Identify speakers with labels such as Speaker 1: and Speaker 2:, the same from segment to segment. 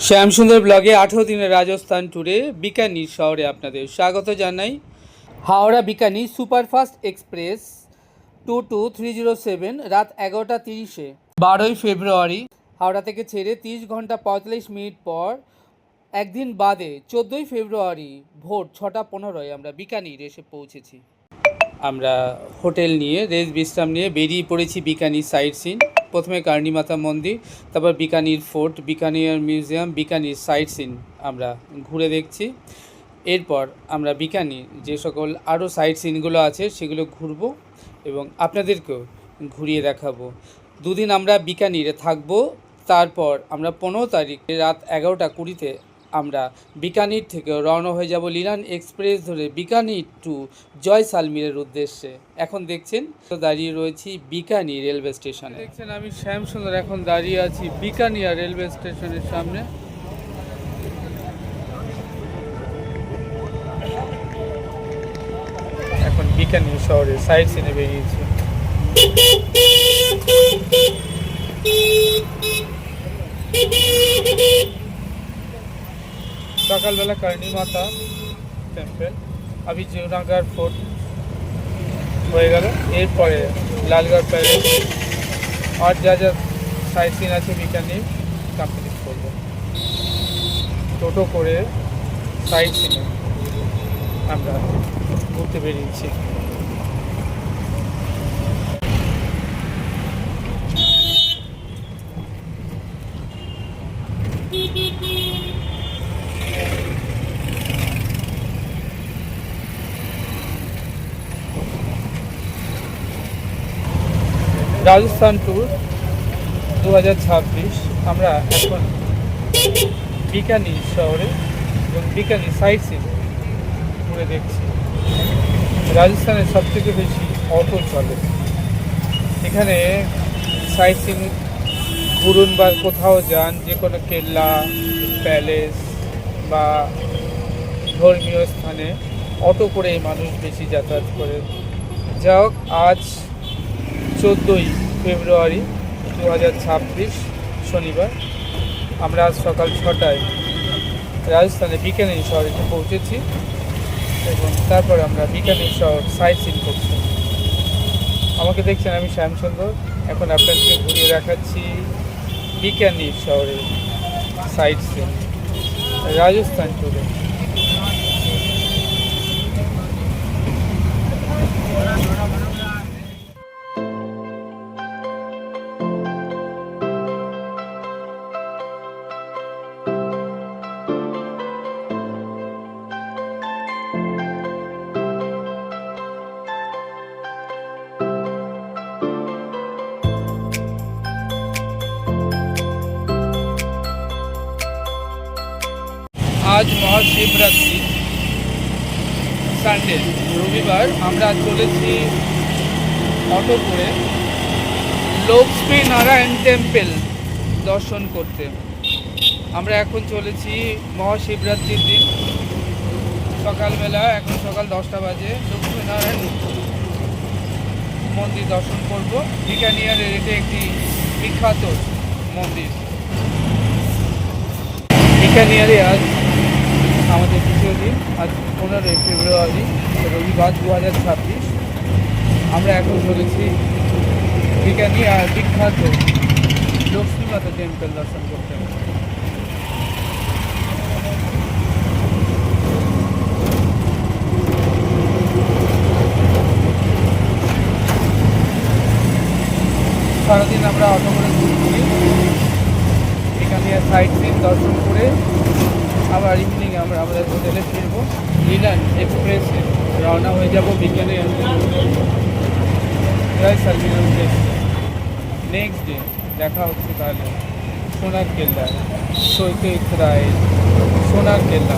Speaker 1: শ্যামসুন্দর ব্লগে 18 দিনের রাজস্থান ট্যুরে বিকানির শহরে আপনাদের স্বাগত জানাই। হাওড়া বিকানি সুপারফাস্ট এক্সপ্রেস 22307 রাত 11:30 12ই ফেব্রুয়ারি হাওড়া থেকে ছেড়ে 30 ঘন্টা 45 মিনিট পর একদিন বাদে 14ই ফেব্রুয়ারি ভোর 6:15 আমরা বিকানির এসে পৌঁছেছি। আমরা হোটেল নিয়ে রেস্ট বিশ্রাম নিয়ে বেরিয়ে পড়েছি বিকানির সাইট সিন। প্রথমে কার্নিমাতা মন্দির, তারপর Bikaner fort, Bikaner museum, Bikaner sightseeing আমরা ঘুরে দেখছি। এরপর আমরা বিকানির যে সকল আরও সাইট সিনগুলো আছে সেগুলো ঘুরবো এবং আপনাদেরকেও ঘুরিয়ে দেখাবো। দুদিন আমরা বিকানিরে থাকবো। তারপর আমরা 15 তারিখে রাত 11:20 আমরা বিকানির থেকে রওনা হয়ে যাব লিলান এক্সপ্রেস ধরে বিকানির টু জয়সালমীরের উদ্দেশ্যে। এখন দেখছেন তো দাঁড়িয়ে রয়েছি বিকানি রেলওয়ে স্টেশনে। দেখছেন আমি শ্যামসুন্দর এখন দাঁড়িয়ে আছি বিকানিয়া রেলওয়ে স্টেশনের সামনে। এখন বিকানি শহরে সাইট সিনে বেরিয়েছি। সকালবেলা কার্নিমাতা টেম্পল, আবি জুনাগড় ফোর্ট হয়ে গেল। এরপরে লালগড় প্যালেস আর যা যা সাইট সিন আছে বিকানি কমপ্লিট করবো। টোটো করে সাইট সিনে আমরা ঘুরতে বেরিয়েছি। রাজস্থান ট্যুর 2026 আমরা এখন বিকানি শহরে এবং বিকানি সাইট সিন ঘুরে দেখছি। রাজস্থানের সবথেকে বেশি অটো চলে এখানে। সাইট সিন ঘুরুন বা কোথাও যান, যে কোনো কেল্লা, প্যালেস বা ধর্মীয় স্থানে অটো করে মানুষ বেশি যাতায়াত করে। যা হোক, আজ 14ই ফেব্রুয়ারি 2026 শনিবার আমরা আজ সকাল 6টায় রাজস্থানে বিকানির শহরে পৌঁছেছি এবং তারপর আমরা বিকানির শহর সাইট সিন করছি। আমাকে দেখছেন আমি শ্যামসুন্দর, এখন আপনাদেরকে ঘুরিয়ে দেখাচ্ছি বিকানির শহরে সাইট সিন রাজস্থান ট্যুরে। আজ মহাশিবরাত্রি, সানডে রবিবার। আমরা চলেছি অটো করে লক্ষ্মী নারায়ণ টেম্পল দর্শন করতে। আমরা এখন চলেছি মহাশিবরাত্রির দিন সকালবেলা, এখন সকাল 10টা বাজে। লক্ষ্মী নারায়ণ মন্দির দর্শন করব। বিকানিয়ারের এটি একটি বিখ্যাত মন্দির। বিকানিয়ারে আজ আমাদের দ্বিতীয় দিন, আজ 15ই ফেব্রুয়ারি রবিবার 2026। আমরা এখন চলেছি বিকানিয়ার বিখ্যাত লক্ষ্মী মাতা টেম্পল দর্শন করতে। সারাদিন আমরা অটো করে ঘুরি, বিকানিয়ার সাইট সিন দর্শন করে আবার ইভিনিং আমরা আমাদের হোটেলে ফিরবো। লিলান এক্সপ্রেসে রওনা হয়ে যাব বিকানি জয়সালমীরের উদ্দেশ্যে। নেক্সট ডে দেখা হচ্ছে তাহলে সোনার কেল্লা, সৈকত রায় সোনার কেল্লা।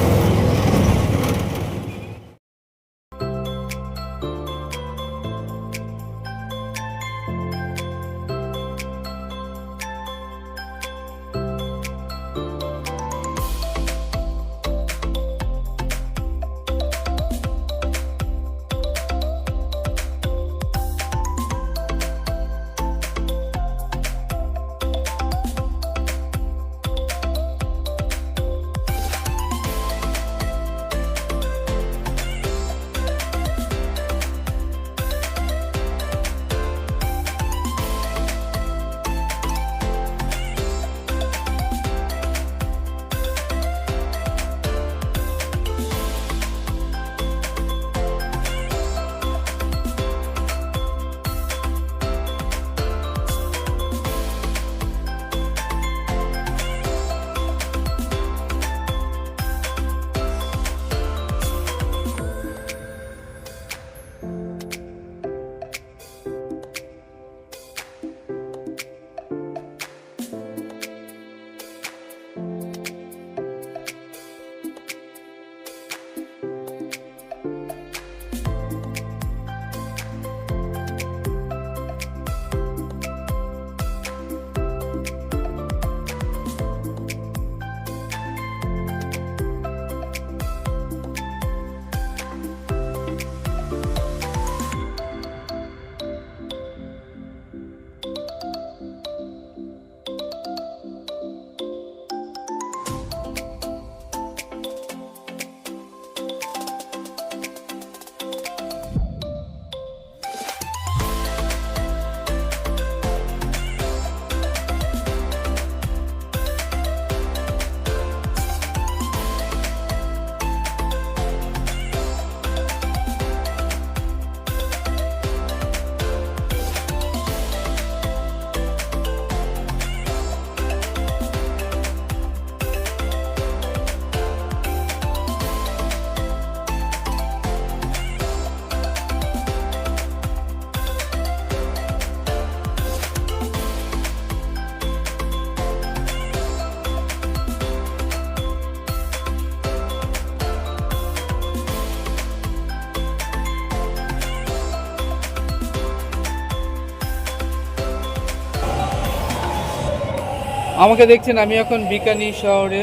Speaker 1: আমাকে দেখছেন, আমি এখন বিকানির শহরে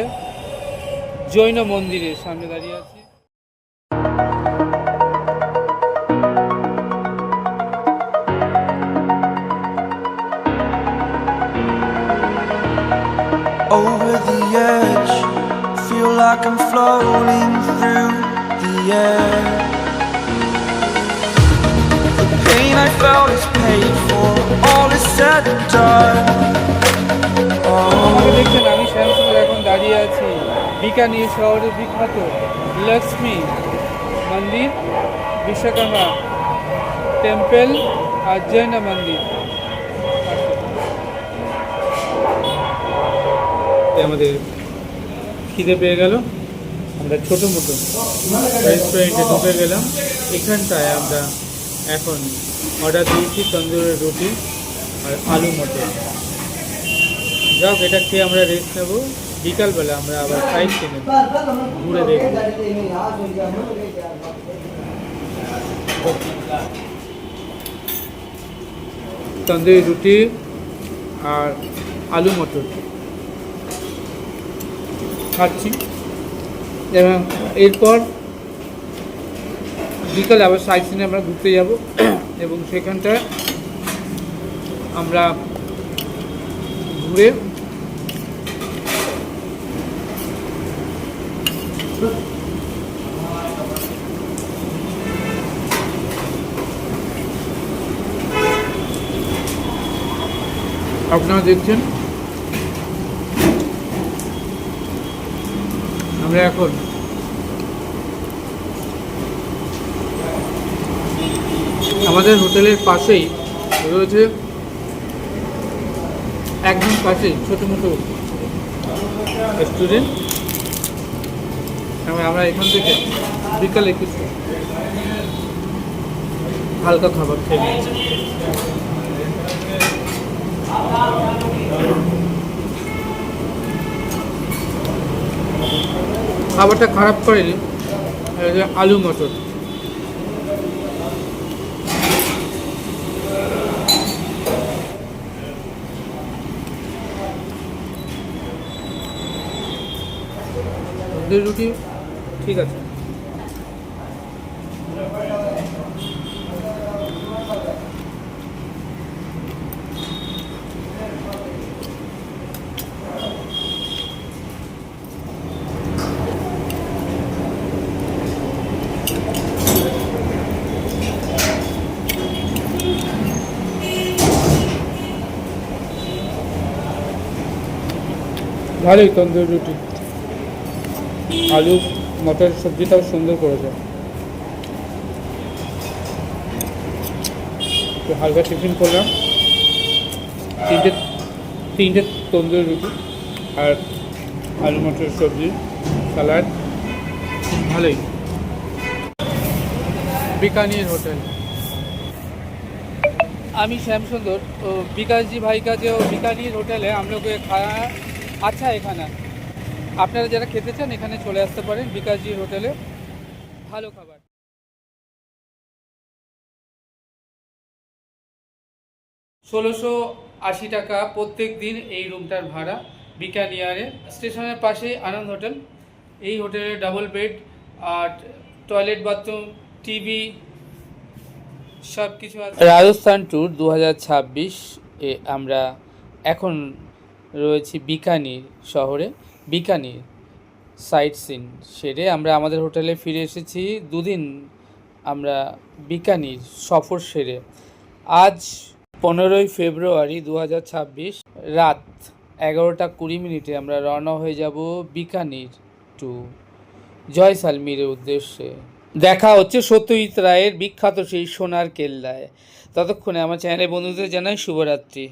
Speaker 1: জৈন মন্দিরের সামনে দাঁড়িয়ে আছি।
Speaker 2: Over the edge, feel like I'm floating through the air. The pain I felt is paid for, all is said and done.
Speaker 1: আমাকে দেখছেন, আমি শ্যামসুন্দর এখন দাঁড়িয়ে আছি বিকানির শহরে বিখ্যাত লক্ষ্মী মন্দির, বিশ্বকর্মা টেম্পল আর জৈন মন্দির। আমাদের খিদে পেয়ে গেল, আমরা ছোটো মতো রেস্টুরেন্টে ঢুকে গেলাম। এখানটায় আমরা এখন অর্ডার দিয়েছি তন্দুরের রুটি আর আলু মটর। যাক, এটা খেয়ে আমরা রেস্ট নেব। বিকালবেলা আমরা আবার সাইড সিনে ঘুরে দেখব। তন্দুরি রুটি আর আলু মটর খাচ্ছি, এবং এরপর বিকালে আবার সাইড সিনে আমরা ঘুরতে যাব, এবং সেখানটায় আমরা ঘুরে আপনারা দেখছেন আমরা এখন আমাদের হোটেলের পাশেই রয়েছে, একদম পাশেই ছোটো মোটো রেস্টুরেন্ট, এবং আমরা এখান থেকে বিকালে কিছু হালকা খাবার খেয়ে নিয়েছি। খাবারটা খারাপ করেনি, আলু মটর। রুটি ঠিক আছে। ভালোই তন্দুরি রুটি, আলু মটর সবজিটাও সুন্দর করেছে। তো হালকা টিফিন করলাম, তিনটে তন্দুরি রুটি আর আলু মটর সবজি, স্যালাড, ভালোই। বিকানির হোটেল। আমি শ্যামসুন্দর, तो विकास जी भाई का जो बीकानेर হোটেল हम लोग खाया अच्छा है खाना। আপনারা যারা খেতে চান এখানে চলে আসতে পারেন বিকাশজির হোটেলে, ভালো খাবার। 1680 টাকা প্রত্যেক দিন এই রুমটার ভাড়া বিকানিয়ারে। স্টেশনের পাশে আনন্দ হোটেল। এই হোটেলে ডাবল বেড আর টয়লেট, বাথরুম, টিভি সব কিছু আছে। রাজস্থান ট্যুর 2026 এ আমরা এখন রয়েছি বিকানির শহরে। বিকানির সাইট সিন সেরে আমরা আমাদের হোটেলে ফিরে এসেছি। দুদিন আমরা বিকানির সফর সেরে আজ 15ই ফেব্রুয়ারি 2026 রাত 11:20 আমরা রওনা হয়ে যাব বিকানির টু জয়সালমীরের উদ্দেশ্যে। দেখা হচ্ছে সত্যজিৎ রায়ের বিখ্যাত সেই সোনার কেল্লায়। ততক্ষণে আমার চ্যানেলের বন্ধুদের জানাই শুভরাত্রি।